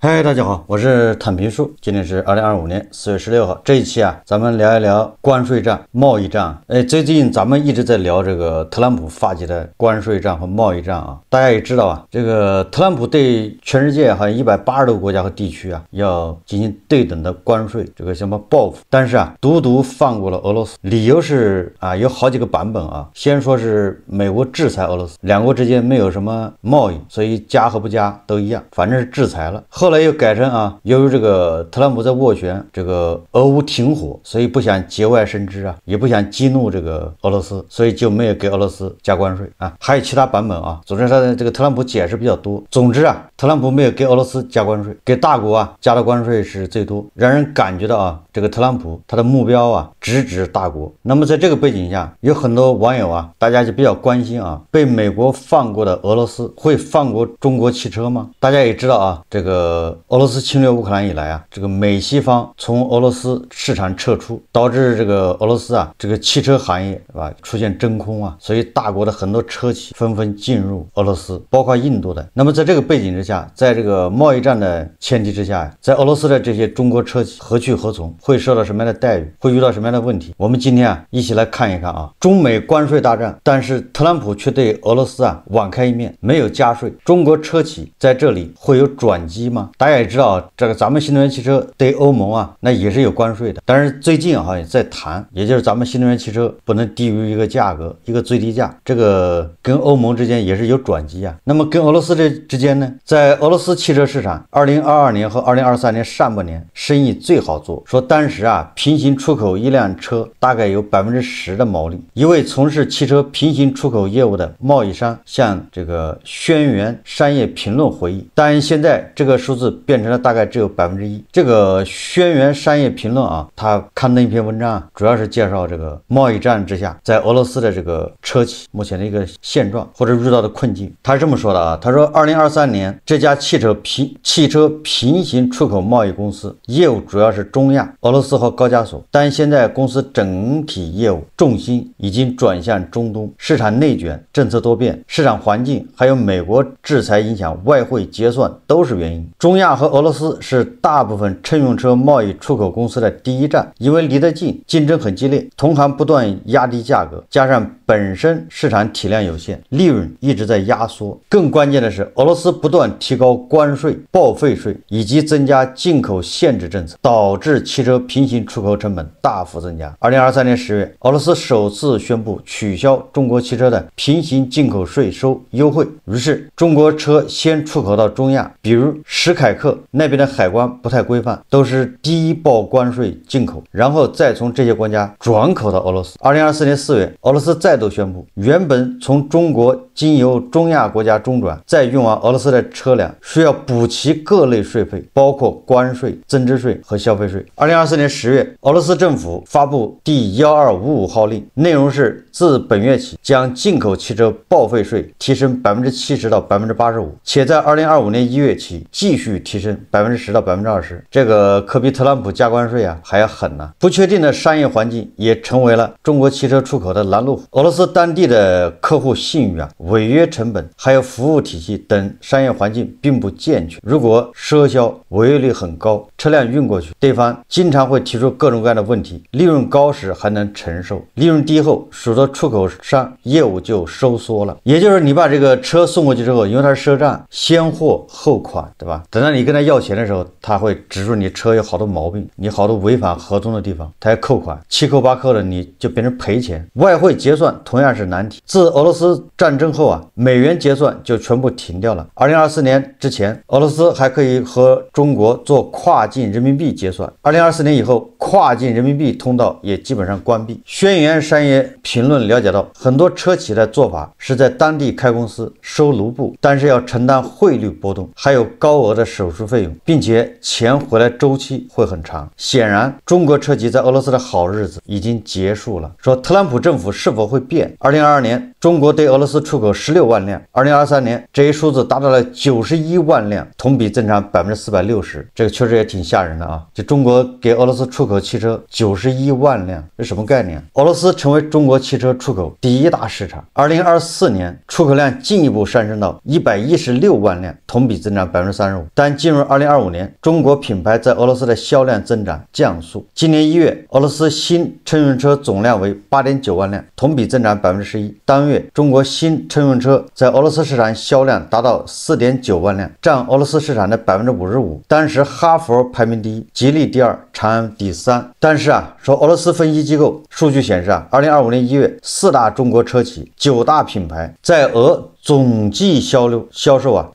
嗨，大家好，我是坦平叔。今天是2025年4月16号。这一期咱们聊一聊关税战、贸易战。最近咱们一直在聊这个特朗普发起的关税战和贸易战啊。大家也知道这个特朗普对全世界好像180多个国家和地区要进行对等的关税，这个什么报复。但是独独放过了俄罗斯，理由是有好几个版本啊。先说是美国制裁俄罗斯，两国之间没有什么贸易，所以加和不加都一样，反正是制裁了。后来又改成由于这个特朗普在斡旋这个俄乌停火，所以不想节外生枝也不想激怒这个俄罗斯，所以就没有给俄罗斯加关税还有其他版本总之他的这个特朗普解释比较多。总之特朗普没有给俄罗斯加关税，给大国加的关税是最多，让人感觉到这个特朗普他的目标直指大国。那么在这个背景下，有很多网友大家就比较关心被美国放过的俄罗斯会放过中国汽车吗？大家也知道这个俄罗斯侵略乌克兰以来这个美西方从俄罗斯市场撤出，导致这个俄罗斯这个汽车行业出现真空所以大国的很多车企纷纷进入俄罗斯，包括印度的。那么在这个背景之下，在这个贸易战的前提之下，在俄罗斯的这些中国车企何去何从，会受到什么样的待遇，会遇到什么样的问题？我们今天一起来看一看中美关税大战，但是特朗普却对俄罗斯网开一面，没有加税，中国车企在这里会有转机吗？大家也知道这个咱们新能源汽车对欧盟那也是有关税的，但是最近也在谈，也就是咱们新能源汽车不能低于一个价格，一个最低价，这个跟欧盟之间也是有转机那么跟俄罗斯之间呢，在俄罗斯汽车市场2022年和2023年上半年生意最好做，说当时平行出口一辆车大概有10%的毛利。一位从事汽车平行出口业务的贸易商向这个轩辕商业评论回忆，但现在这个数字变成了大概只有1%。这个轩辕商业评论他刊登一篇文章主要是介绍这个贸易战之下在俄罗斯的这个车企目前的一个现状或者遇到的困境。他是这么说的他说2023年这家汽车平行出口贸易公司业务主要是中亚、俄罗斯和高加索，但现在公司整体业务重心已经转向中东，市场内卷、政策多变、市场环境还有美国制裁影响外汇结算都是原因。中亚和俄罗斯是大部分乘用车贸易出口公司的第一站，因为离得近，竞争很激烈，同行不断压低价格，加上本身市场体量有限，利润一直在压缩。更关键的是，俄罗斯不断提高关税、报废税以及增加进口限制政策，导致汽车平行出口成本大幅增加。2023年10月，俄罗斯首次宣布取消中国汽车的平行进口税收优惠，于是中国车先出口到中亚，比如史凯克那边的海关不太规范，都是低报关税进口，然后再从这些国家转口到俄罗斯。2024年4月，俄罗斯再度宣布，原本从中国经由中亚国家中转再运往俄罗斯的车辆需要补齐各类税费，包括关税、增值税和消费税。2024年10月，俄罗斯政府发布第1255号令，内容是自本月起将进口汽车报废税提升70%到85%，且在2025年1月起继续提升10%到20%。这个可比特朗普加关税还要狠呢。不确定的商业环境也成为了中国汽车出口的拦路虎。俄罗斯当地的客户信誉违约成本还有服务体系等商业环境并不健全，如果赊销违约率很高，车辆运过去，对方经常会提出各种各样的问题，利润高时还能承受，利润低后许多出口商业务就收缩了。也就是你把这个车送过去之后，因为它是赊账，先货后款，对吧？等到你跟他要钱的时候，他会指出你车有好多毛病，你好多违反合同的地方，他要扣款，7扣8扣的，你就变成赔钱。外汇结算同样是难题，自俄罗斯战争后美元结算就全部停掉了。2024年之前，俄罗斯还可以和中国做跨境人民币结算，2024年以后，跨境人民币通道也基本上关闭。轩辕商业评论了解到，很多车企的做法是在当地开公司收卢布，但是要承担汇率波动，还有高额的手续费用，并且钱回来周期会很长。显然，中国车企在俄罗斯的好日子已经结束了。说特朗普政府是否会变？2022年，中国对俄罗斯出口16万辆，2023年这一数字达到了91万辆，同比增长460%，这个确实也挺吓人的就中国给俄罗斯出口汽车91万辆，这什么概念？俄罗斯成为中国汽车出口第一大市场。2024年出口量进一步上升到116万辆，同比增长35%。但进入2025年，中国品牌在俄罗斯的销量增长降速。今年1月，俄罗斯新乘用车总量为8.9万辆，同比增长11%。当月，中国新乘用车在俄罗斯市场销量达到4.9万辆，占俄罗斯市场的55%。当时哈佛排名第一，吉利第二，长安第三。但是说俄罗斯分析机构数据显示2025年1月，4大中国车企、9大品牌在俄总计销售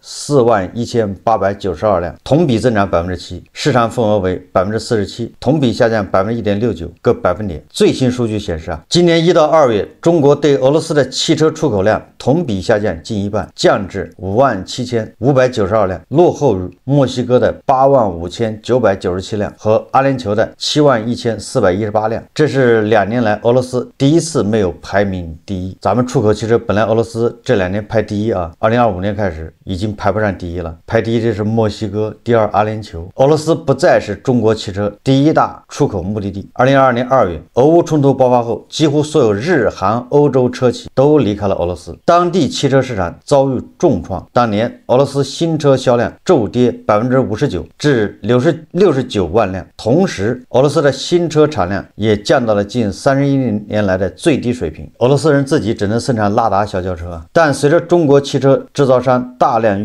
41892辆，同比增长7%，市场份额为47%，同比下降1.69个百分点。最新数据显示今年1到2月，中国对俄罗斯的汽车出口量同比下降近一半，降至57592辆，落后于墨西哥的85997辆和阿联酋的71418辆。这是2年来俄罗斯第一次没有排名第一。咱们出口汽车本来俄罗斯这2年排第一2025年开始已经排不上第一了，排第一这是墨西哥，第二阿联酋。俄罗斯不再是中国汽车第一大出口目的地。2022年2月，俄乌冲突爆发后，几乎所有日韩欧洲车企都离开了俄罗斯，当地汽车市场遭遇重创。当年俄罗斯新车销量骤跌59%至69万辆，同时俄罗斯的新车产量也降到了近31年来的最低水平。俄罗斯人自己只能生产拉达小轿车，但随着中国汽车制造商大量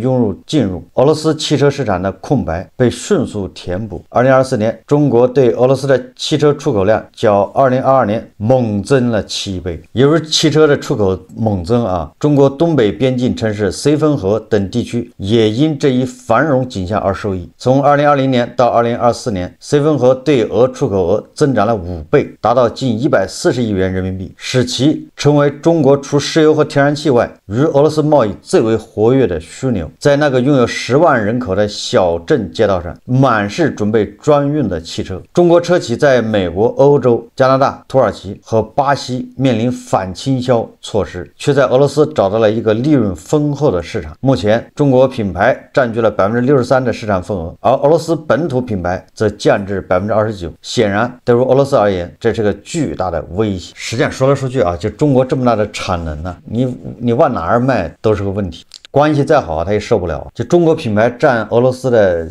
进入，俄罗斯汽车市场的空白被迅速填补。2024年，中国对俄罗斯的汽车出口量较2022年猛增了7倍。由于汽车的出口猛增中国东北边境城市绥芬河等地区也因这一繁荣景象而受益。从2020年到2024年，绥芬河对俄出口额增长了5倍，达到近140亿元人民币，使其成为中国除石油和天然气外与俄罗斯贸易最为活跃的枢纽。在那个拥有10万人口的小镇街道上，满是准备专运的汽车。中国车企在美国、欧洲、加拿大、土耳其和巴西面临反倾销措施，却在俄罗斯找到了一个利润丰厚的市场。目前，中国品牌占据了63%的市场份额，而俄罗斯本土品牌则降至29%。显然，对于俄罗斯而言，这是个巨大的威胁。实际上说来说去就中国这么大的产能你往哪儿卖都是个问题。关系再好他也受不了。就中国品牌占俄罗斯的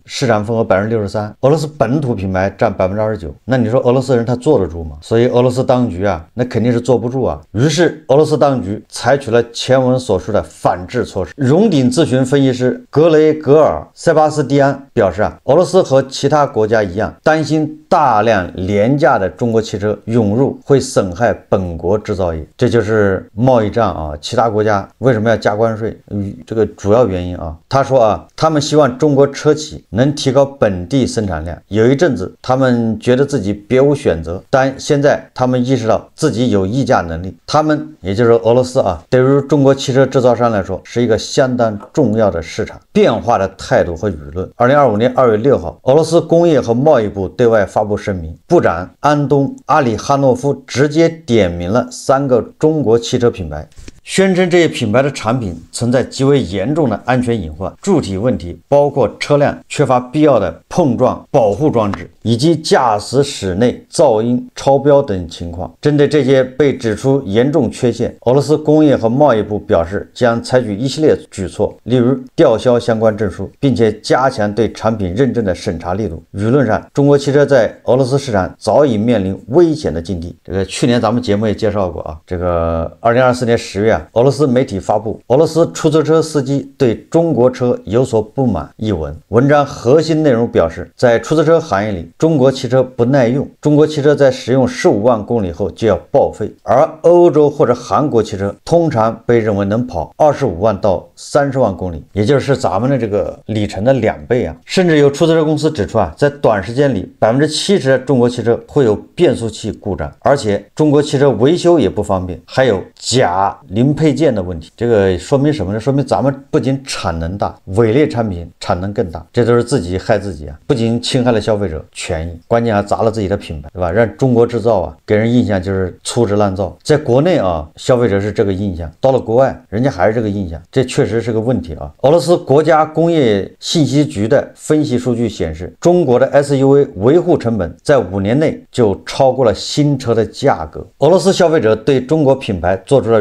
市场份额63%，俄罗斯本土品牌占29%。那你说俄罗斯人他坐得住吗？所以俄罗斯当局那肯定是坐不住于是俄罗斯当局采取了前文所述的反制措施。荣鼎咨询分析师格雷格尔·塞巴斯蒂安表示俄罗斯和其他国家一样，担心大量廉价的中国汽车涌入会损害本国制造业。这就是贸易战其他国家为什么要加关税这个主要原因他说他们希望中国车企能提高本地生产量。有一阵子他们觉得自己别无选择，但现在他们意识到自己有议价能力。他们也就是俄罗斯对于中国汽车制造商来说是一个相当重要的市场。变化的态度和舆论。2025年2月6号，俄罗斯工业和贸易部对外发布声明，部长安东·阿里哈诺夫直接点名了3个中国汽车品牌，宣称这些品牌的产品存在极为严重的安全隐患、柱体问题，包括车辆缺乏必要的碰撞保护装置，以及驾驶室内噪音超标等情况。针对这些被指出严重缺陷，俄罗斯工业和贸易部表示将采取一系列举措，例如吊销相关证书，并且加强对产品认证的审查力度。舆论上，中国汽车在俄罗斯市场早已面临危险的境地。这个去年咱们节目也介绍过这个2024年10月俄罗斯媒体发布俄罗斯出租车司机对中国车有所不满一文。文章核心内容表示，在出租车行业里，中国汽车不耐用，中国汽车在使用15万公里后就要报废，而欧洲或者韩国汽车通常被认为能跑25万到30万公里，也就是咱们的这个里程的2倍甚至有出租车公司指出在短时间里70%的中国汽车会有变速器故障，而且中国汽车维修也不方便，还有假零配件的问题。这个说明什么呢？说明咱们不仅产能大，伪劣产品产能更大，这都是自己害自己不仅侵害了消费者权益，关键还砸了自己的品牌，对吧？让中国制造啊给人印象就是粗制滥造，在国内啊消费者是这个印象，到了国外人家还是这个印象，这确实是个问题啊。俄罗斯国家工业信息局的分析数据显示，中国的 SUV 维护成本在5年内就超过了新车的价格。俄罗斯消费者对中国品牌做出了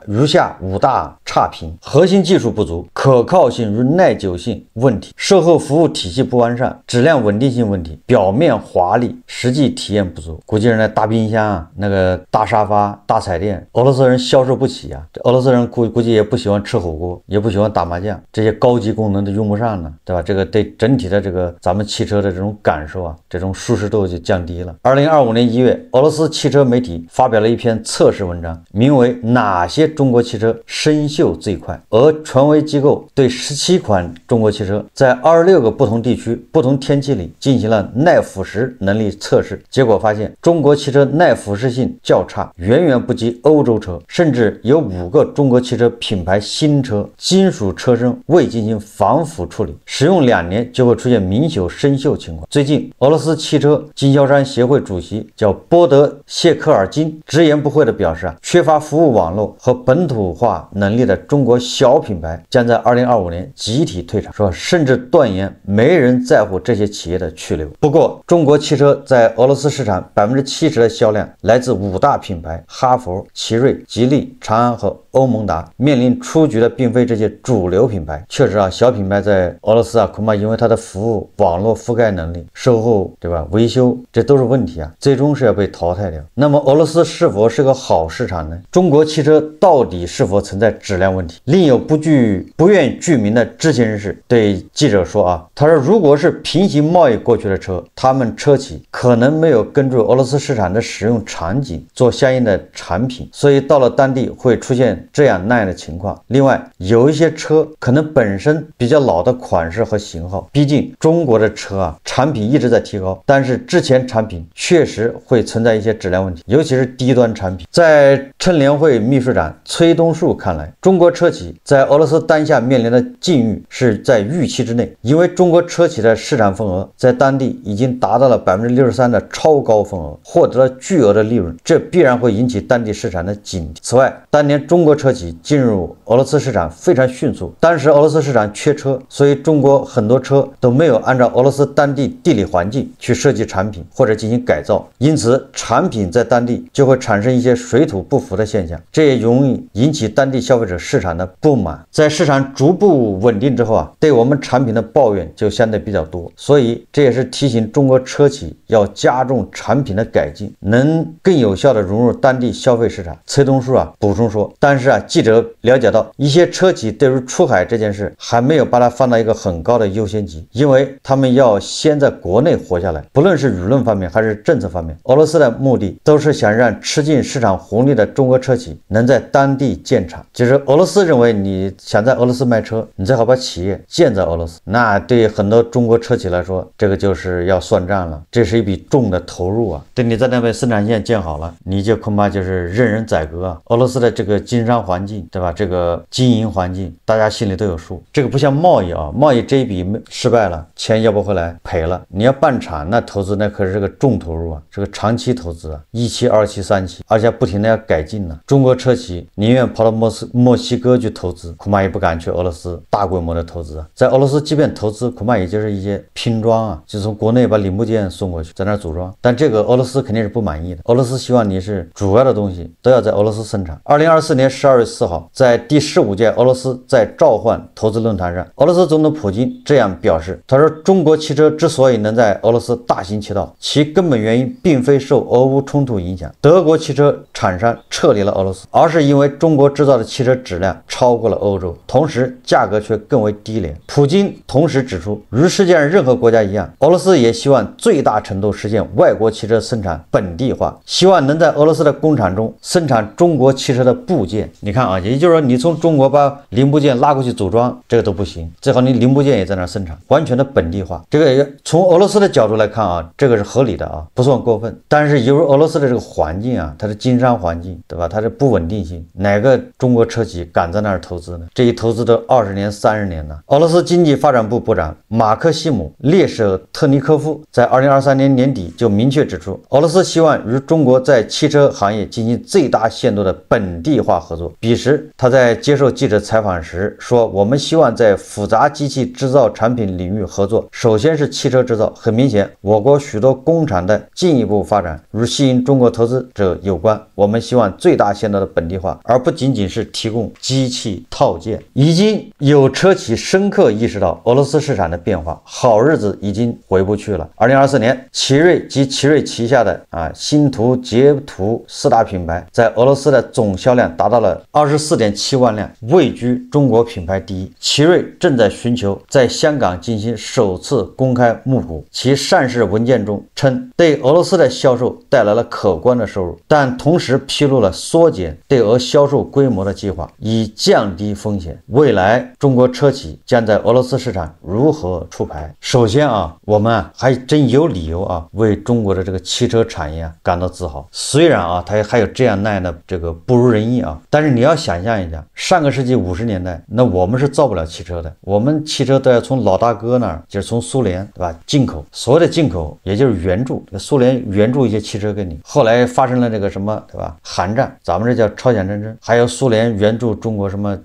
如下5大差评：核心技术不足、可靠性与耐久性问题、售后服务体系不完善、质量稳定性问题、表面华丽，实际体验不足。估计人家大冰箱啊，那个大沙发、大彩电，俄罗斯人销售不起啊。这俄罗斯人估计也不喜欢吃火锅，也不喜欢打麻将，这些高级功能都用不上了，对吧？这个对整体的这个咱们汽车的这种感受啊，这种舒适度就降低了。2025年1月，俄罗斯汽车媒体发表了一篇测试文章，名为哪些中国汽车生锈最快。而权威机构对17款中国汽车在26个不同地区、不同天气里进行了耐腐蚀能力测试，结果发现中国汽车耐腐蚀性较差，远远不及欧洲车，甚至有5个中国汽车品牌新车金属车身未进行防腐处理，使用2年就会出现明显生锈情况。最近，俄罗斯汽车经销商协会主席叫波德谢克尔金直言不讳地表示缺乏服务网络和本土化能力的中国小品牌将在2025年集体退场，说甚至断言没人在乎这些企业的去留。不过，中国汽车在俄罗斯市场70%的销量来自5大品牌哈弗、奇瑞、吉利、长安和欧盟达，面临出局的并非这些主流品牌。确实啊，小品牌在俄罗斯啊，恐怕因为它的服务网络覆盖能力、售后，对吧？维修，这都是问题啊，最终是要被淘汰掉。那么俄罗斯是否是个好市场呢？中国汽车到底是否存在质量问题？另有不愿具名的知情人士对记者说啊，他说如果是平行贸易过去的车，他们车企可能没有根据俄罗斯市场的使用场景做相应的产品，所以到了当地会出现这样那样的情况。另外，有一些车可能本身比较老的款式和型号，毕竟中国的车啊，产品一直在提高，但是之前产品确实会存在一些质量问题，尤其是低端产品。在乘联会秘书长崔东树看来，中国车企在俄罗斯当下面临的境遇是在预期之内，因为中国车企的市场份额在当地已经达到了63%的超高份额，获得了巨额的利润，这必然会引起当地市场的警惕。此外，当年中国车企进入俄罗斯市场非常迅速，当时俄罗斯市场缺车，所以中国很多车都没有按照俄罗斯当地地理环境去设计产品或者进行改造，因此产品在当地就会产生一些水土不服的现象，这也容易引起当地消费者市场的不满。在市场逐步稳定之后啊，对我们产品的抱怨就相对比较多，所以这也是提醒中国车企要加重产品的改进，能更有效地融入当地消费市场。崔东树啊补充说，但是啊，记者了解到一些车企对于出海这件事还没有把它放到一个很高的优先级，因为他们要先在国内活下来，不论是舆论方面还是政策方面，俄罗斯的目的都是想让吃尽市场红利的中国车企能在当地建厂。就是俄罗斯认为你想在俄罗斯卖车，你最好把企业建在俄罗斯，那对很多中国车企来说，这个就是要算账了，这是一笔重的投入啊。等你在那边生产线建好了，你就恐怕就是任人宰割啊。俄罗斯的这个经商环境，对吧？这个经营环境，大家心里都有数。这个不像贸易啊，贸易这一笔失败了，钱要不回来赔了。你要办厂，那投资那可是个重投入啊，是个长期投资啊，1期、2期、3期，而且不停的要改进呢。中国车企宁愿跑到墨西哥去投资，恐怕也不敢去俄罗斯大规模的投资啊。在俄罗斯即便投资，恐怕也就是一些拼装啊，就从国内把零部件送过去，在那组装。但这个俄罗斯肯定是不满意的，俄罗斯希望你是主要的东西都要在俄罗斯生产。2024年12月4号，在第15届俄罗斯在召唤投资论坛上，俄罗斯总统普京这样表示，他说中国汽车之所以能在俄罗斯大行其道，其根本原因并非受俄乌冲突影响，德国汽车厂商撤离了俄罗斯，而是因为中国制造的汽车质量超过了欧洲，同时价格却更为低廉。普京同时指出，如世界上任何国家一样，俄罗斯也希望最大程度实现外国汽车生产本地化，希望能在俄罗斯的工厂中生产中国汽车的部件。你看啊，也就是说你从中国把零部件拉过去组装，这个都不行，最好你零部件也在那生产，完全的本地化。这个也从俄罗斯的角度来看啊，这个是合理的啊，不算过分。但是由于俄罗斯的这个环境啊，它的经商环境，对吧？它的不稳定性，哪个中国车企敢在那儿投资呢？这一投资都20年、30年了。俄罗斯经济发展部部长马克西西姆列舍特尼科夫在2023年年底就明确指出，俄罗斯希望与中国在汽车行业进行最大限度的本地化合作。彼时，他在接受记者采访时说：“我们希望在复杂机器制造产品领域合作，首先是汽车制造。很明显，我国许多工厂的进一步发展与吸引中国投资者有关。我们希望最大限度的本地化，而不仅仅是提供机器套件。”已经有车企深刻意识到俄罗斯市场的变化，好日子已经回不去了。2024年，奇瑞及奇瑞旗下的星途、捷途4大品牌在俄罗斯的总销量达到了24.7万辆，位居中国品牌第一。奇瑞正在寻求在香港进行首次公开募股，其上市文件中称对俄罗斯的销售带来了可观的收入，但同时披露了缩减对俄销售规模的计划，以降低风险。未来中国车企将在俄罗斯市场如何出牌？首先我们还真有理由为中国的这个汽车产业感到自豪。虽然它还有这样那样的这个不如人意但是你要想象一下，上个世纪50年代，那我们是造不了汽车的，我们汽车都要从老大哥那儿，就是从苏联，对吧？进口，所谓的进口也就是援助，苏联援助一些汽车给你。后来发生了这个什么，对吧？韩战，咱们这叫朝鲜战争，还有苏联援助中国什么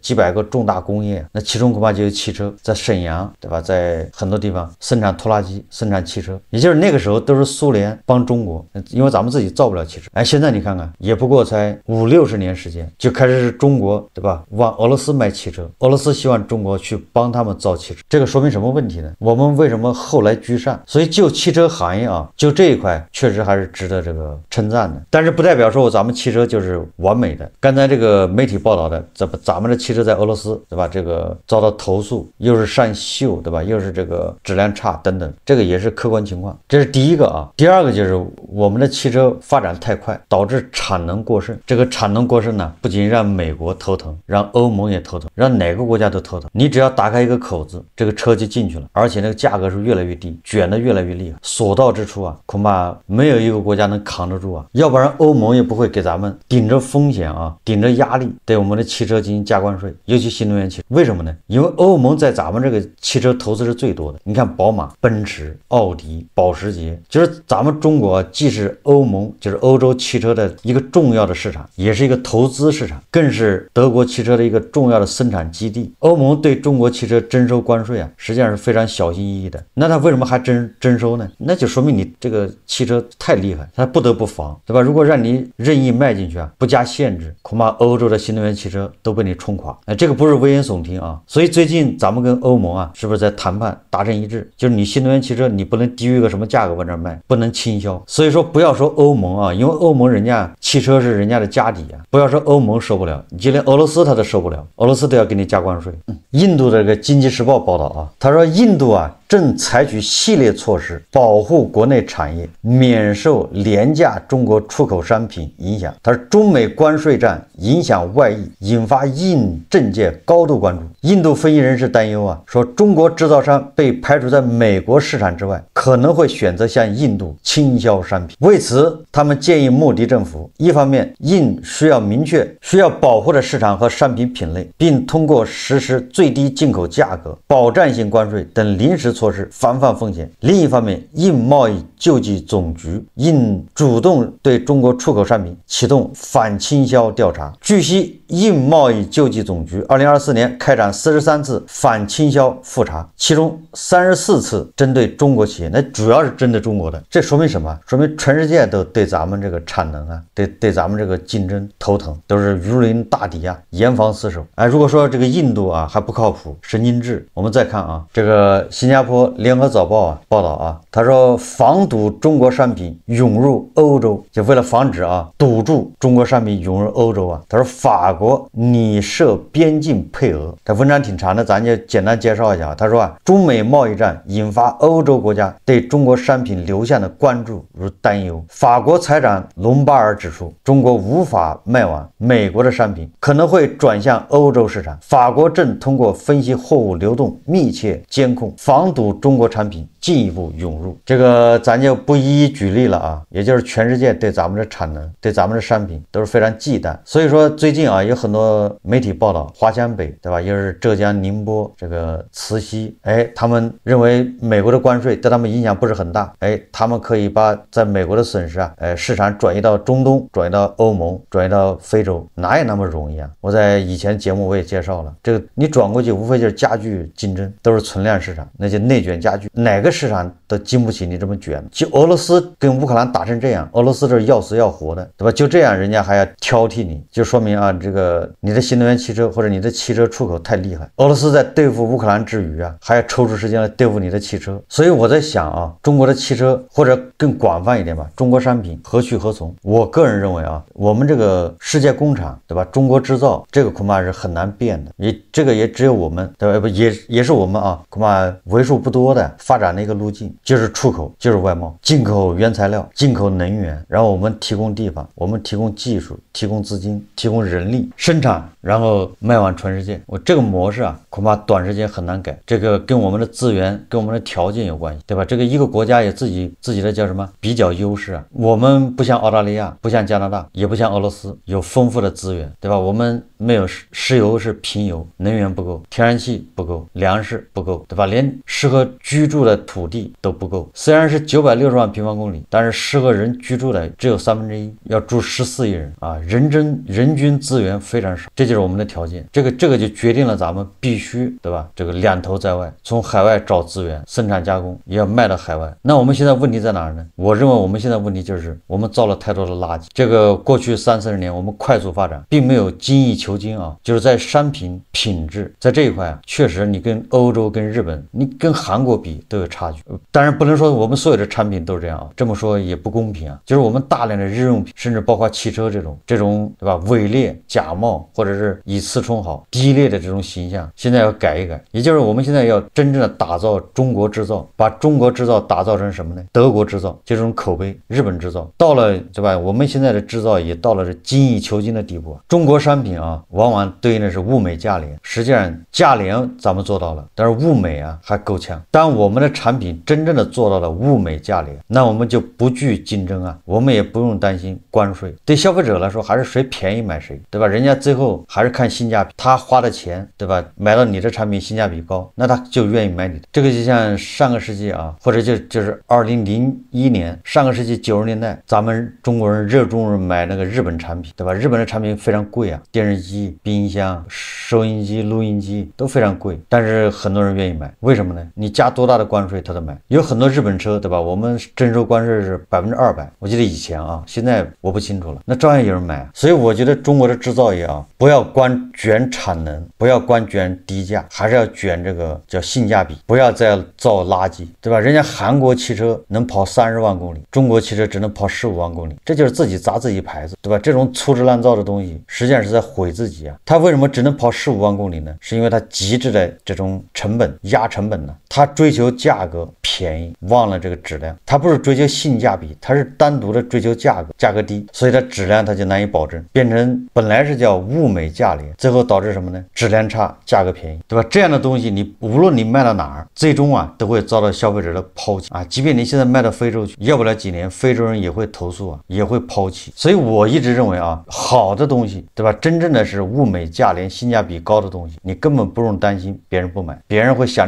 几百个重大工业，那其中恐怕就有汽车，在沈阳，对吧？在很多地方生产拖拉机，生产汽车，也就是那个时候都是苏联帮中国，因为咱们自己造不了汽车。现在你看看，也不过才50-60年时间，就开始是中国，对吧？往俄罗斯卖汽车，俄罗斯希望中国去帮他们造汽车，这个说明什么问题呢？我们为什么后来居上？所以就汽车行业就这一块确实还是值得这个称赞的，但是不代表说咱们汽车就是完美的。刚才这个媒体报道的，咱们的汽车在俄罗斯，对吧？这个遭到投诉，又是上锈，对吧？又是这个质量差等等，这个也是客观情况。这是第一个第二个就是我们的汽车发展太快，导致产能过剩。这个产能过剩呢，不仅让美国头疼，让欧盟也头疼，让哪个国家都头疼。你只要打开一个口子，这个车就进去了，而且那个价格是越来越低，卷得越来越厉害，所到之处恐怕没有一个国家能扛得住要不然欧盟也不会给咱们顶着风险顶着压力对我们的汽车进行加关税，尤其新能源汽车。为什么呢？因为欧盟在咱们这个汽车投资是最多的。你看宝马、奔驰、奥迪、保时捷，就是咱们中国既是欧盟，就是欧洲汽车的一个重要的市场，也是一个投资市场，更是德国汽车的一个重要的生产基地。欧盟对中国汽车征收关税实际上是非常小心翼翼的。那他为什么还征收呢？那就说明你这个汽车太厉害，他不得不防，对吧？如果让你任意卖进去不加限制，恐怕欧洲的新能源汽车都被你冲垮。这个不是危言耸听所以最近咱们跟欧盟是不是在谈判达成一致，就是你新能源汽车你不能低于个什么价格往这卖，不能倾销。所以说不要说欧盟因为欧盟人家汽车是人家的家底不要说欧盟受不了，你就连俄罗斯他都受不了，俄罗斯都要给你加关税。印度的这个经济时报报道他说印度正采取系列措施保护国内产业免受廉价中国出口商品影响。他说中美关税战影响外溢，引发印政界高度关注。印度分析人士担忧说中国制造商被排除在美国市场之外，可能会选择向印度倾销商品。为此他们建议莫迪政府一方面印需要明确需要保护的市场和商品品类，并通过实施最低进口价格、保障性关税等临时措施防范风险。另一方面，印贸易救济总局应主动对中国出口商品启动反倾销调查。据悉，印贸易救济总局2024年开展43次反倾销复查，其中34次针对中国企业，那主要是针对中国的。这说明什么？说明全世界都对咱们这个产能对咱们这个竞争头疼，都是如临大敌严防死守。如果说这个印度还不靠谱，神经质，我们再看这个新加坡联合早报报道他说防堵中国商品涌入欧洲，就为了防止堵住中国商品涌入欧洲他说法国拟设边境配额。这文章挺长的，咱就简单介绍一下。他说中美贸易战引发欧洲国家对中国商品流向的关注如担忧。法国财长隆巴尔指出，中国无法卖往美国的商品，可能会转向欧洲市场。法国正通过分析货物流动，密切监控，防堵中国产品进一步涌入。这个咱就不一一举例了啊，也就是全世界对咱们的产能、对咱们的商品都是非常忌惮。所以说最近啊，有很多媒体报道，华强北对吧，又是浙江宁波这个慈溪，他们认为美国的关税对他们影响不是很大，他们可以把在美国的损失啊，市场转移到中东，转移到欧盟，转移到非洲，哪有那么容易啊？我在以前节目我也介绍了，这个你转过去无非就是家具竞争，都是存量市场，那些内卷家具，哪个市场都经不起你这么卷。就俄罗斯跟乌克兰打成这样，俄罗斯这是要死要活的，对吧？就这样人家还要挑剔你，就说明啊，这个你的新能源汽车或者你的汽车出口太厉害。俄罗斯在对付乌克兰之余啊，还要抽出时间来对付你的汽车。所以我在想啊，中国的汽车或者更广泛一点吧，中国商品何去何从？我个人认为啊，我们这个世界工厂，对吧？中国制造这个恐怕是很难变的，这个也只有我们，对吧？也是我们啊，恐怕为数不多的发展的一个路径，就是出口，就是外贸，进口原材料，进口能源，然后我们提供地方，我们提供技术，提供资金，提供人力，生产，然后卖往全世界。我这个模式啊，恐怕短时间很难改。这个跟我们的资源，跟我们的条件有关系，对吧？这个一个国家有自己的叫什么比较优势啊？我们不像澳大利亚，不像加拿大，也不像俄罗斯有丰富的资源，对吧？我们没有石油是贫油，能源不够，天然气不够，粮食不够，对吧？连适合居住的土地都不够。虽然是960万平方公里，但是适合人居住的只有1/3，要住14亿人啊，人均资源非常少，这就是我们的条件。这个就决定了咱们必须，对吧？这个两头在外，从海外找资源，生产加工也要卖到海外。那我们现在问题在哪儿呢？我认为我们现在问题就是我们造了太多的垃圾。这个过去30-40年我们快速发展，并没有精益求精啊，就是在商品品质在这一块啊，确实你跟欧洲、跟日本、你跟韩国比都有差距。当然不能说我们所有的产品都是这样啊，这么说也不公平啊。就是我们大量的日用品，甚至包括汽车这种对吧，伪劣、假冒或者是以次充好、低劣的这种形象，现在要改一改。也就是我们现在要真正的打造中国制造，把中国制造打造成什么呢？德国制造，就这种口碑，日本制造，到了对吧？我们现在的制造也到了这精益求精的地步。中国商品啊，往往对应的是物美价廉，实际上价廉咱们做到了，但是物美啊还够呛。当我们的产品真正的做到了物美价廉，那我们就不惧竞争啊，我们也不用担心关税。对消费者来说，还是谁便宜买谁，对吧？人家最后还是看性价比，他花的钱，对吧？买到你的产品性价比高，那他就愿意买你的。这个就像上个世纪啊，或者就是2001年，上个世纪90年代，咱们中国人热衷买那个日本产品，对吧？日本的产品非常贵啊，电视机、冰箱、收音机、录音机都非常贵，但是很多人愿意买，为什么呢？你加多大的关税他都买。有很多日本车，对吧？我们征收关税是200%，我记得以前啊，现在我不清楚了，那照样有人买。所以我觉得中国的制造业啊，不要光卷产能，不要光卷低价，还是要卷这个叫性价比，不要再造垃圾，对吧？人家韩国汽车能跑30万公里，中国汽车只能跑15万公里，这就是自己砸自己牌子，对吧？这种粗制滥造的东西实际上是在毁自己啊。它为什么只能跑15万公里呢？是因为它极致的这种成本压成本呢，它追求价格便宜，忘了这个质量。它不是追求性价比，它是单独的追求价格低，所以它质量它就难以保证，变成本来是叫物美价廉，最后导致什么呢？质量差，价格便宜，对吧？这样的东西你无论你卖到哪儿，最终啊都会遭到消费者的抛弃啊。即便你现在卖到非洲去，要不了几年，非洲人也会投诉啊，也会抛弃。所以我一直认为啊，好的东西，对吧？真正的是物美价廉、性价比高的东西，你根本不用担心别人不买，别人会想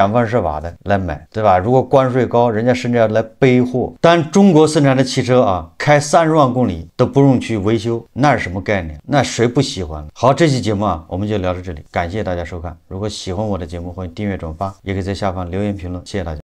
方设法的来买，对吧？如果关税高，人家甚至要来背货。但中国生产的汽车啊，开30万公里都不用去维修，那是什么概念？那谁不喜欢？好，这期节目啊，我们就聊到这里，感谢大家收看。如果喜欢我的节目，欢迎订阅转发，也可以在下方留言评论，谢谢大家。